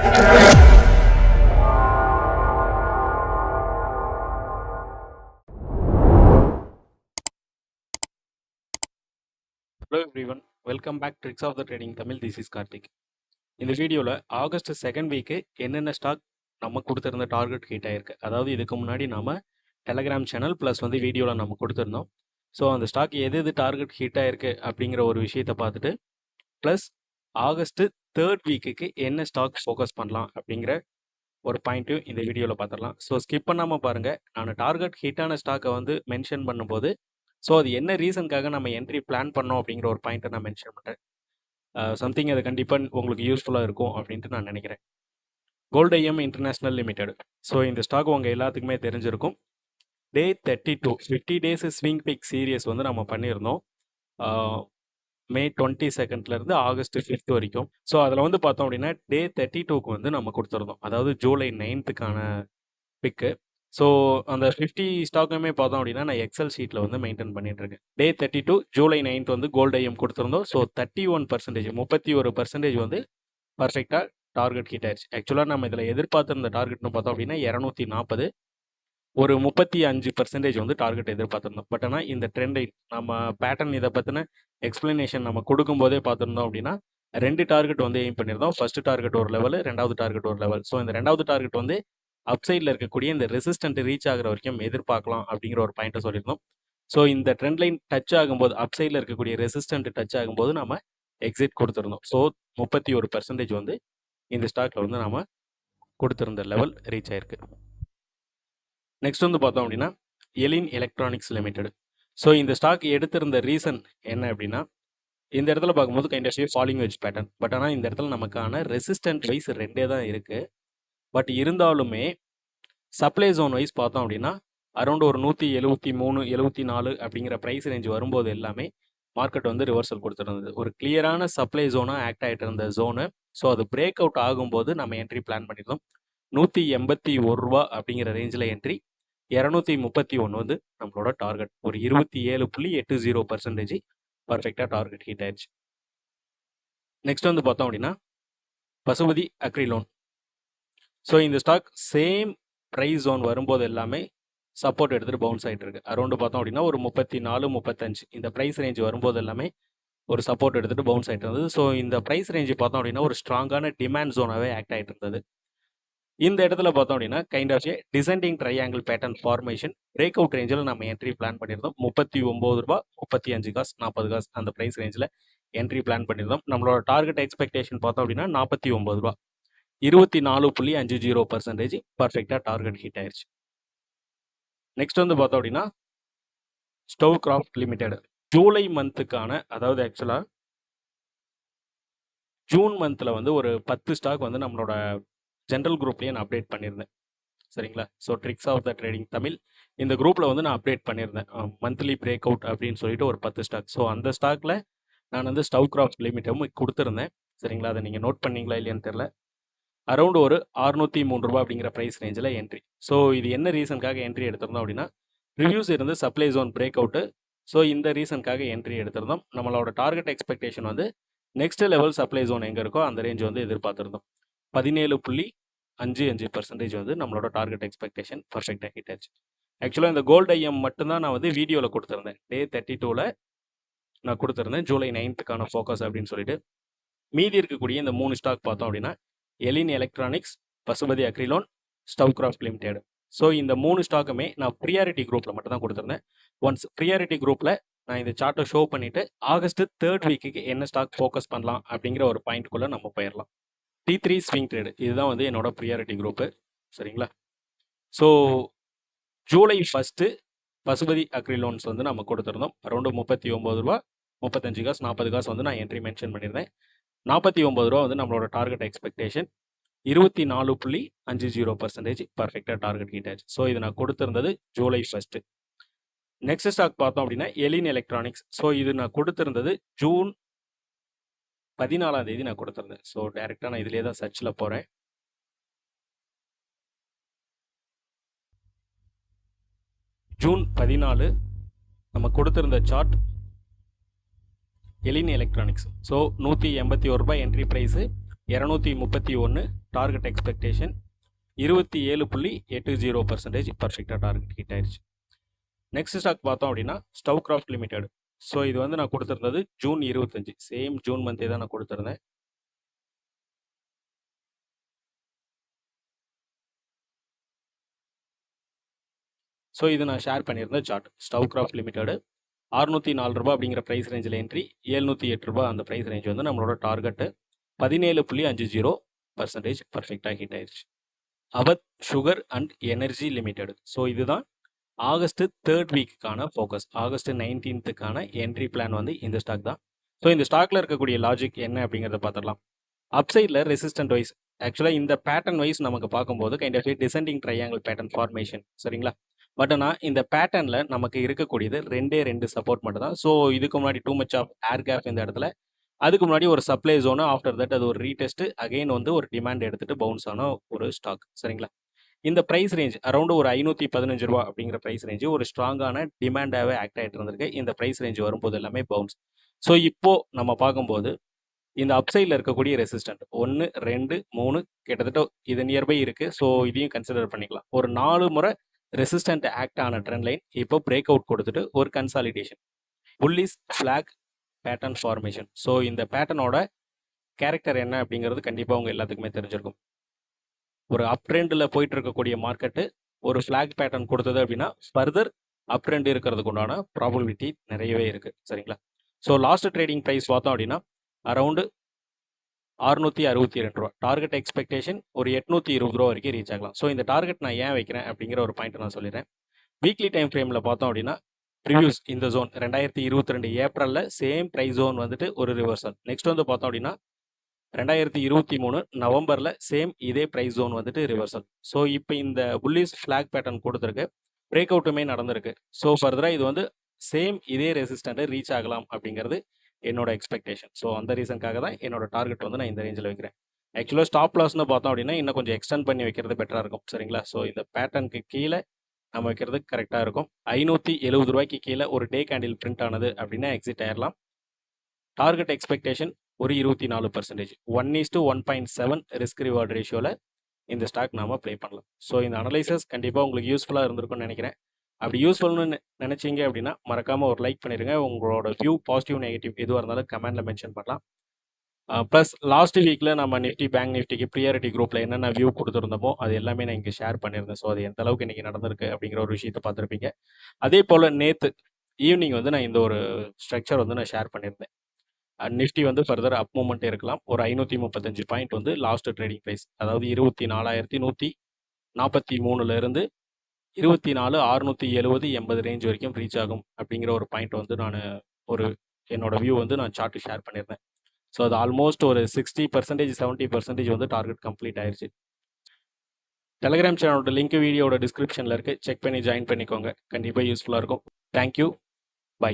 Hello everyone, welcome back to Tricks of the Trading Tamil. This is Karthik. இந்த வீடியோவில் August second week என்னென்ன stock நம்ம கொடுத்துருந்த target hit ஆயிருக்கு. அதாவது இதுக்கு முன்னாடி நம்ம டெலகிராம் சேனல் ப்ளஸ் வந்து வீடியோவில் நம்ம கொடுத்துருந்தோம். ஸோ அந்த ஸ்டாக் எது டார்கெட் ஹிட் ஆயிருக்கு அப்படிங்கிற ஒரு விஷயத்தை பார்த்துட்டு ப்ளஸ் ஆகஸ்ட்டு தேர்ட் வீக்குக்கு என்ன ஸ்டாக் ஃபோக்கஸ் பண்ணலாம் அப்படிங்கிற ஒரு பாயிண்ட்டையும் இந்த வீடியோவில் பார்த்துடலாம். ஸோ ஸ்கிப் பண்ணாமல் பாருங்கள். நான் டார்கெட் ஹிட்டான ஸ்டாக்கை வந்து மென்ஷன் பண்ணும்போது ஸோ அது என்ன ரீசனுக்காக நம்ம என்ட்ரி பிளான் பண்ணோம் அப்படிங்கிற ஒரு பாயிண்ட்டை நான் மென்ஷன் பண்ணுறேன். சம்திங் அது கண்டிப்பாக உங்களுக்கு யூஸ்ஃபுல்லாக இருக்கும் அப்படின்ட்டு நான் நினைக்கிறேன். Goldiam international limited. So இந்த ஸ்டாக் உங்கள் எல்லாத்துக்குமே தெரிஞ்சிருக்கும். Day 32 50 days swing pick series வந்து நம்ம பண்ணியிருந்தோம் மே 22 ஆகஸ்ட் 5 வரைக்கும். ஸோ அதில் வந்து பார்த்தோம் அப்படின்னா டே 32க்கு வந்து நம்ம கொடுத்துருந்தோம். அதாவது ஜூலை 9க்கான பிக்கு. ஸோ அந்த 50 ஸ்டாக்குமே பார்த்தோம் அப்படின்னா நான் எக்ஸல் ஷீட்டில் வந்து மெயின்டைன் பண்ணிட்டு இருக்கேன். டே 32 ஜூலை 9 வந்து கோல்டு ஐஎம் கொடுத்துருந்தோம். ஸோ 31% 31% வந்து பர்ஃபெக்டாக டார்கெட் ஹிட் ஆயிடுச்சு. ஆக்சுவலாக நம்ம இதில் எதிர்பார்த்துருந்த டார்கெட்னு பார்த்தோம் அப்படின்னா 240, ஒரு 35% வந்து டார்கெட் எதிர்பார்த்துருந்தோம். பட் ஆனால் இந்த ட்ரெண்டை நம்ம பேட்டர்ன் இதை பற்றின எக்ஸ்பிளனேஷன் நம்ம கொடுக்கும்போதே பார்த்துருந்தோம் அப்படின்னா 2 டார்கெட் வந்து எய்ம் பண்ணியிருந்தோம். ஃபர்ஸ்ட் டார்கெட் ஒரு லெவல், 2வது டார்கெட் ஒரு லெவல். ஸோ இந்த 2வது டார்கெட் வந்து அப்சைடில் இருக்கக்கூடிய இந்த ரெசிஸ்டன்ட் ரீச் ஆகிற வரைக்கும் எதிர்பார்க்கலாம் அப்படிங்கிற ஒரு பாயிண்ட்டை சொல்லியிருந்தோம். ஸோ இந்த ட்ரெண்ட் லைன் டச் ஆகும்போது அப்சைடில் இருக்கக்கூடிய ரெசிஸ்டன்ட் டச் ஆகும்போது நம்ம எக்ஸிட் கொடுத்துருந்தோம். ஸோ 31% வந்து இந்த ஸ்டாக்ல வந்து நம்ம கொடுத்துருந்த லெவல் ரீச் ஆயிருக்கு. நெக்ஸ்ட் வந்து பார்த்தோம் அப்படின்னா எலின் எலக்ட்ரானிக்ஸ் லிமிடெட். ஸோ இந்த ஸ்டாக் எடுத்திருந்த ரீசன் என்ன அப்படின்னா இந்த இடத்துல பார்க்கும்போது kind of falling wedge pattern. But ஆனால் இந்த இடத்துல நமக்கான ரெசிஸ்டன்ட் வைஸ் 2 தான் இருக்குது. பட் இருந்தாலுமே சப்ளை ஜோன் வைஸ் பார்த்தோம் அப்படின்னா அரௌண்ட் ஒரு 173 74 அப்படிங்கிற ப்ரைஸ் ரேஞ்ச் வரும்போது எல்லாமே மார்க்கெட் வந்து ரிவர்சல் கொடுத்துருந்தது. ஒரு கிளியரான சப்ளை ஜோனாக ஆக்ட் ஆகிட்டு இருந்த ஜோனு. ஸோ அது பிரேக் அவுட் ஆகும்போது நம்ம என்ட்ரி பிளான் பண்ணியிருந்தோம். 181 ரூபா அப்படிங்கிற ரேஞ்சில் என்ட்ரி, 231 வந்து நம்மளோட டார்கெட். ஒரு 27.80% பர்ஃபெக்டாக டார்கெட் ஹிட் ஆயிடுச்சு. நெக்ஸ்ட் வந்து பார்த்தோம் அப்படின்னா பசுபதி அக்ரிலோன். ஸோ இந்த ஸ்டாக் சேம் ப்ரைஸ் ஜோன் வரும்போது எல்லாமே சப்போர்ட் எடுத்துகிட்டு பவுன்ஸ் ஆகிட்டு இருக்கு. அரௌண்டு பார்த்தோம் அப்படின்னா ஒரு 34 35 இந்த ப்ரைஸ் ரேஞ்ச் வரும்போது எல்லாமே ஒரு சப்போர்ட் எடுத்துகிட்டு பவுன்ஸ் ஆகிட்டு இருந்தது. ஸோ இந்த ப்ரைஸ் ரேஞ்ச் பார்த்தோம் அப்படின்னா ஒரு ஸ்ட்ராங்கான டிமாண்ட் ஜோனாகவே ஆக்ட் ஆகிட்டு இருந்தது. இந்த இடத்துல பார்த்தோம் அப்படின்னா kind of descending triangle pattern formation break out ரேஞ்சில் நம்ம என்ட்ரி பிளான் பண்ணியிருந்தோம். 39 ரூபா 35 காசு 40 காசு அந்த ப்ரைஸ் ரேஞ்சில் என்ட்ரி பிளான் பண்ணியிருந்தோம். நம்மளோட டார்கெட் எக்ஸ்பெக்டேஷன் பார்த்தோம் அப்படின்னா 49 ரூபா, 24.50% பர்ஃபெக்டாக டார்கெட் ஹிட் ஆயிடுச்சு. நெக்ஸ்ட் வந்து பார்த்தோம் அப்படின்னா ஸ்டவ் கிராஃப்ட் லிமிடெட். ஜூலை மந்த்துக்கான அதாவது ஆக்சுவலாக ஜூன் மந்தில் வந்து ஒரு 10 ஸ்டாக் வந்து நம்மளோட ஜென்ரல் குரூப்லேயே நான் அப்டேட் பண்ணியிருந்தேன். சரிங்களா? So tricks of the trading Tamil இந்த குரூப்பில் வந்து நான் அப்டேட் பண்ணியிருந்தேன். மந்த்லி பிரேக் அவுட் அப்படின்னு சொல்லிட்டு ஒரு 10 ஸ்டாக். ஸோ அந்த ஸ்டாக்கில் நான் வந்து ஸ்டவ் கிராஃப்ட் லிமிட்டும் கொடுத்துருந்தேன். சரிங்களா? அதை நீங்கள் நோட் பண்ணீங்களா இல்லையான்னு தெரில. அரௌண்ட் ஒரு 603 ரூபா அப்படிங்கிற ப்ரைஸ் ரேஞ்சில் என்ட்ரி. ஸோ இது என்ன ரீசனுக்காக என்ட்ரி எடுத்திருந்தோம் அப்படின்னா ரிவ்யூஸ் இருந்து supply zone break out. So இந்த ரீசனுக்காக என்ட்ரி எடுத்திருந்தோம். நம்மளோட டார்கெட் எக்ஸ்பெக்டேஷன் வந்து நெக்ஸ்ட் லெவல் சப்ளை ஜோன் எங்கே இருக்கோ அந்த ரேஞ்ச் வந்து எதிர்பார்த்துருந்தோம். 17.55% வந்து நம்மளோட டார்கெட் எக்ஸ்பெக்டேஷன் பர்ஃபெக்டாக ஹிட் ஆச்சு. ஆக்சுவலாக இந்த கோல்ட் ஐஎம் மட்டும்தான் நான் வந்து வீடியோவில் கொடுத்துருந்தேன். டே 32ல் நான் கொடுத்துருந்தேன் ஜூலை 9க்கான ஃபோக்கஸ் அப்படின்னு சொல்லிட்டு. மீதி இருக்கக்கூடிய இந்த 3 ஸ்டாக் பார்த்தோம் அப்படின்னா எலின் electronics, Pashupati Acrylon, stove craft limited. So இந்த 3 ஸ்டாக்குமே நான் ப்ரியாரிட்டி குரூப்பில் மட்டும் தான் கொடுத்துருந்தேன். ஒன்ஸ் ப்ரியாரிட்டி குரூப்பில் நான் இந்த சார்ட்டை ஷோ பண்ணிவிட்டு ஆகஸ்ட் தேர்ட் வீக்குக்கு என்ன ஸ்டாக் ஃபோக்கஸ் பண்ணலாம் அப்படிங்கிற ஒரு பாயிண்ட்குள்ளே நம்ம போயிடலாம். T3 ஸ்விங் ட்ரேடு இதுதான் வந்து என்னோட ப்ரியாரிட்டி குரூப்பு. சரிங்களா? ஸோ ஜூலை 1 பசுபதி அக்ரிலோன்ஸ் வந்து நம்ம கொடுத்துருந்தோம். அரௌண்டு 39 ரூபா 35 காசு 40 காசு வந்து நான் என்ட்ரி மென்ஷன் பண்ணியிருந்தேன். 49 ரூபா வந்து நம்மளோட டார்கெட் எக்ஸ்பெக்டேஷன். 24.50% பர்ஃபெக்டாக டார்கெட் ஹிட் ஆச்சு. ஸோ இது நான் கொடுத்துருந்தது ஜூலை 1. நெக்ஸ்ட் ஸ்டாக் பார்த்தோம் அப்படின்னா எலின் எலக்ட்ரானிக்ஸ். ஸோ இது நான் கொடுத்துருந்தது ஜூன் 14 நான் கொடுத்துருந்தேன். ஸோ டைரெக்டாக நான் இதிலே தான் சர்ச்சில் போகிறேன். ஜூன் 14 நம்ம கொடுத்துருந்த சார்ட் எலின் எலக்ட்ரானிக்ஸ். ஸோ 181 ரூபாய் என்ட்ரி ப்ரைஸு, 231 டார்கெட் எக்ஸ்பெக்டேஷன் 27.80% பர்ஃபெக்டாக டார்கெட் ஹிட் ஆயிடுச்சு. நெக்ஸ்ட் ஸ்டாக் பார்த்தோம் அப்படின்னா ஸ்டவ் கிராஃப்ட் லிமிடெட். ஸோ இது வந்து நான் கொடுத்துருந்தது ஜூன் 25, சேம் ஜூன் மந்தே தான் நான் கொடுத்துருந்தேன். ஸோ இது நான் ஷேர் பண்ணியிருந்தேன் சார்ட். ஸ்டவ் கிராஃப்ட் லிமிடெட் 604 ரூபாய் அப்படிங்கிற ப்ரைஸ் ரேஞ்சில் என்ட்ரி, 708 ரூபாய் அந்த ப்ரைஸ் ரேஞ்ச் வந்து நம்மளோட டார்கெட்டு 17.50% பர்ஃபெக்டாக ஹிட் ஆயிடுச்சு. Avadh sugar and energy limited. So இதுதான் ஆகஸ்ட் 3rd வீக்குக்கான focus. August 19th entry plan வந்து இந்த ஸ்டாக் தான். ஸோ இந்த ஸ்டாக்ல இருக்கக்கூடிய லாஜிக் என்ன அப்படிங்கிறத பார்த்துடலாம். அப்சைடில் ரெசிஸ்டன்ட் வைஸ் ஆக்சுவலாக இந்த பேட்டர்ன் வைஸ் நமக்கு பார்க்கும்போது kind of descending triangle pattern formation, சரிங்களா? பட் ஆனால் இந்த பேட்டர்னில் நமக்கு இருக்கக்கூடியது ரெண்டு சப்போர்ட் மட்டும் தான். ஸோ இதுக்கு முன்னாடி too much of air gap இந்த இடத்துல, அதுக்கு முன்னாடி ஒரு சப்ளை ஜோனு, ஆஃப்டர் தட் அது ஒரு ரீடெஸ்ட், அகைன் வந்து ஒரு டிமாண்ட் எடுத்துகிட்டு பவுன்ஸ் ஆன ஒரு ஸ்டாக், சரிங்களா? இந்த ப்ரைஸ் ரேஞ்ச் அரௌண்ட் ஒரு 515 ரூபா அப்படிங்கிற ப்ரைஸ் ரேஞ்சு ஒரு ஸ்ட்ராங்கான டிமாண்டாகவே ஆக்ட் ஆகிட்டு இருந்திருக்கு. இந்த ப்ரைஸ் ரேஞ்ச் வரும்போது எல்லாமே பவுன்ஸ். ஸோ இப்போது நம்ம பார்க்கும்போது இந்த அப்சைடில் இருக்கக்கூடிய ரெசிஸ்டன்ட் 1, 2, 3 கிட்டத்தட்ட இது நியர்பை இருக்குது. ஸோ இதையும் கன்சிடர் பண்ணிக்கலாம். ஒரு 4 முறை ரெசிஸ்டன்ட் ஆக்ட் ஆன ட்ரெண்ட் லைன் இப்போ பிரேக் அவுட் கொடுத்துட்டு ஒரு consolidation, bullish flag pattern formation. So இந்த பேட்டர்னோட கேரக்டர் என்ன அப்படிங்கிறது கண்டிப்பாக உங்கள் எல்லாத்துக்குமே தெரிஞ்சிருக்கும். ஒரு அப் ட்ரெண்டில் போயிட்டு இருக்கக்கூடிய மார்க்கெட்டு ஒரு ஃப்ளாக் பேட்டர்ன் கொடுத்தது அப்படின்னா ஃபர்தர் அப் ட்ரெண்ட் இருக்கிறதுக்கு உண்டான ப்ராபபிலிட்டி நிறையவே இருக்குது, சரிங்களா? ஸோ லாஸ்ட் ட்ரேடிங் ப்ரைஸ் பார்த்தோம் அப்படின்னா அரௌண்டு 662 ரூபா. டார்கெட் எக்ஸ்பெக்டேஷன் ஒரு 820 ரூபா வரைக்கும் ரீச் ஆகலாம். ஸோ இந்த டார்கெட் நான் ஏன் வைக்கிறேன் அப்படிங்கிற ஒரு பாயிண்ட் நான் சொல்லிடுறேன். வீக்லி டைம் ஃப்ரேமில் பார்த்தோம் அப்படின்னா ப்ரிவியூஸ் இந்த ஜோன் 2022 ஏப்ரலில் சேம் ப்ரைஸ் ஜோன் வந்துட்டு ஒரு ரிவர்சல். நெக்ஸ்ட் வந்து பார்த்தோம் அப்படின்னா 2023 நவம்பரில் சேம் இதே ப்ரைஸ் ஜோன் வந்துட்டு ரிவர்சல். ஸோ இப்போ இந்த புல்லிஷ் ஃப்ளாக் பேட்டர்ன் கொடுத்துருக்கு, பிரேக் அவுட்டுமே நடந்திருக்கு. ஸோ ஃபர்தராக இது வந்து சேம் இதே ரெசிஸ்டண்ட்டை ரீச் ஆகலாம் அப்படிங்கிறது என்னோட எக்ஸ்பெக்டேஷன். ஸோ அந்த ரீசனுக்காக தான் என்னோட டார்கெட் வந்து நான் இந்த ரேஞ்சில் வைக்கிறேன். ஆக்சுவலாக ஸ்டாப் லாஸ்ன்னு பார்த்தோம் அப்படின்னா இன்னும் கொஞ்சம் எக்ஸ்டெண்ட் பண்ணி வைக்கிறது பெட்டராக இருக்கும், சரிங்களா? ஸோ இந்த பேட்டர்னுக்கு கீழே நம்ம வைக்கிறது கரெக்டாக இருக்கும். 570 ரூபாய்க்கு கீழே ஒரு டே கேண்டில் பிரிண்ட் ஆனது அப்படின்னா எக்ஸிட் ஆயிடலாம். டார்கெட் எக்ஸ்பெக்டேஷன் ஒரு 24%, 1:1.7 ரிஸ்க் ரிவார்டு ரேஷியோவில் இந்த ஸ்டாக் நாம் ப்ளே பண்ணலாம். ஸோ இந்த அனலைசஸ் கண்டிப்பாக உங்களுக்கு யூஸ்ஃபுல்லாக இருந்திருக்கும்னு நினைக்கிறேன். அப்படி யூஸ்ஃபுல்னு நினச்சிங்க அப்படின்னா மறக்காமல் ஒரு லைக் பண்ணிடுங்க. உங்களோட வியூ பாசிட்டிவ் நெகட்டிவ் எதுவாக இருந்தாலும் கமெண்டில் மென்ஷன் பண்ணலாம். ப்ளஸ் லாஸ்ட் வீக்கில் நம்ம நிஃப்டி பேங்க் நிஃப்டிக்கு ப்ரியாரிட்டி குரூப்பில் என்னென்ன வியூ கொடுத்துருந்தோமோ அது எல்லாமே நான் இங்கே ஷேர் பண்ணியிருந்தேன். ஸோ அது எந்த அளவுக்கு இன்றைக்கி நடந்திருக்கு அப்படிங்கிற ஒரு விஷயத்தை பார்த்துருப்பீங்க. அதே போல் நேற்று ஈவினிங் வந்து நான் இந்த ஒரு ஸ்ட்ரக்சர் வந்து நான் ஷேர் பண்ணியிருந்தேன். நிஃப்டி வந்து ஃபர்தர் அப் மூமெண்ட் இருக்கலாம். ஒரு 535 பாயிண்ட் வந்து லாஸ்ட் ட்ரேடிங் ப்ரைஸ், அதாவது 24,143 24,670, 80 ரேஞ்ச் வரைக்கும் ரீச் ஆகும் அப்படிங்கிற ஒரு பாயிண்ட் வந்து நான் ஒரு என்னோட வியூ வந்து நான் சார்ட் ஷேர் பண்ணியிருந்தேன். ஸோ அது ஆல்மோஸ்ட் ஒரு 60%, 70% வந்து டார்கெட் கம்ப்ளீட் ஆயிடுச்சு. டெலிகிராம் சேனலோட லிங்க் வீடியோட டிஸ்கிரிப்ஷனில் இருக்குது, செக் பண்ணி ஜாயின் பண்ணிக்கோங்க. கண்டிப்பாக யூஸ்ஃபுல்லாக இருக்கும். Thank you, by.